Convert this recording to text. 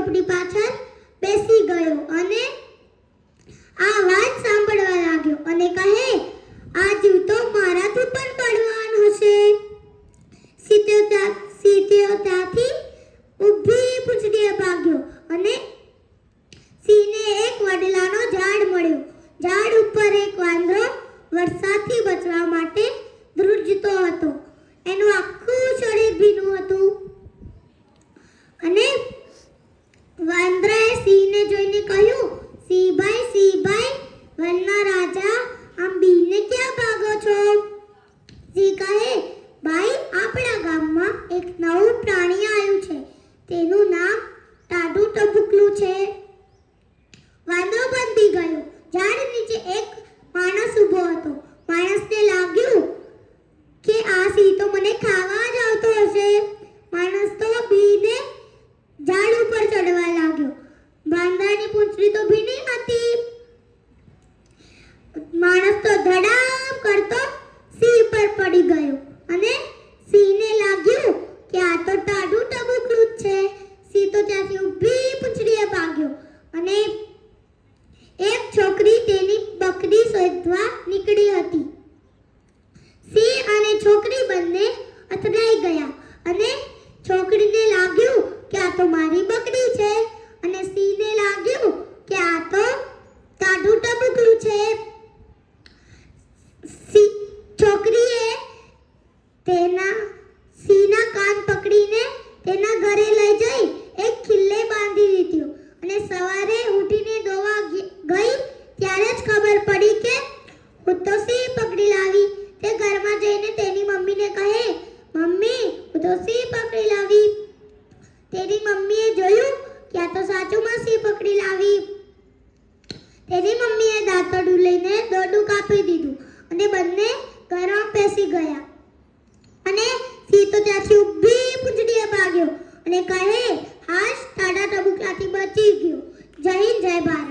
ઝૂંપડી પાછળ બેસી ગયો અને આ વાત સાંભળવા લાગ્યો અને કહે, આ જીવ તો મારાથી પણ બળવાન હશે. સીત્યો ત્યાંથી ઊભી પૂંછડીએ ભાગ્યો અને સિંહને એક વડલાનો ઝાડ મળ્યો. ઝાડ ઉપર એક વાંદરો વરસાદથી બચવા માટે ધ્રુજતો હતો. એનું આખું શરીર ભીનું હતું અને વાંદરાએ સિંહને જોઈને કહ્યું, સિંહભાઈ, વનના રાજા, આમ બીને ક્યાં ભાગો છો? સિંહ કહે, ભાઈ, આપણા ગામમાં એક નવું પ્રાણી આવ્યું છે. તેનું નામ ટાઢું ટબુકલું છે. વાંદરો બંધી ગયો. ઝાડ નીચે એક માણસ ઊભો હતો. માણસને લાગ્યું કે આ સિંહ તો મને ખાવા જ આવતો હશે. માણસ તો બીને ઝાડ ઉપર ચડવા લાગ્યો. વાંદરાની પૂંછડી તો ભીની હતી. માણસ તો ધડામ કરતો સિંહ પર પડી ગયો અને સિંહને લાગ્યું કે આ તો ટાઢું ટબુકલું જ છે. સિંહ તો ત્યાંથી ઊભી પૂંછડીએ ભાગ્યો અને એક છોકરી તેની બકરી શોધવા નીકળી હતી. સિંહ અને છોકરી બંને અથડાઈ ગયા અને છોકરીને લાગ્યું કે આ તો મારી બકરી છે અને સિંહને લાગ્યું કે આ તો ટાઢું ટબુકલું છે. છોકરીએ સિંહના કાન પકડીને તેના ઘરે લઈ જઈ એક ખિલ્લે બાંધી દીધો અને સવારે ઉઠીને દોવા ગઈ ત્યારે જ ખબર પડી કે હું તો સિંહ પકડી લાવી. તે ઘરમાં જઈને તેની મમ્મીને કહે, મમ્મી, હું તો સિંહ પકડી લાવી. તેની મમ્મીએ જોયું કે આ તો સાચુમાં સિંહ પકડી લાવી. તેની મમ્મીએ દાંતરડું લઈને દોરડું કાપી દીધું અને બંને ઘરમાં બેસી ગયા અને સિંહ તો ત્યાંથી ઊભી પૂંછડીએ ભાગ્યો અને કહે, હાશ, ટાઢા ટબુકલાથી બચી ગયો. જય હિન્દ, જય ભારત.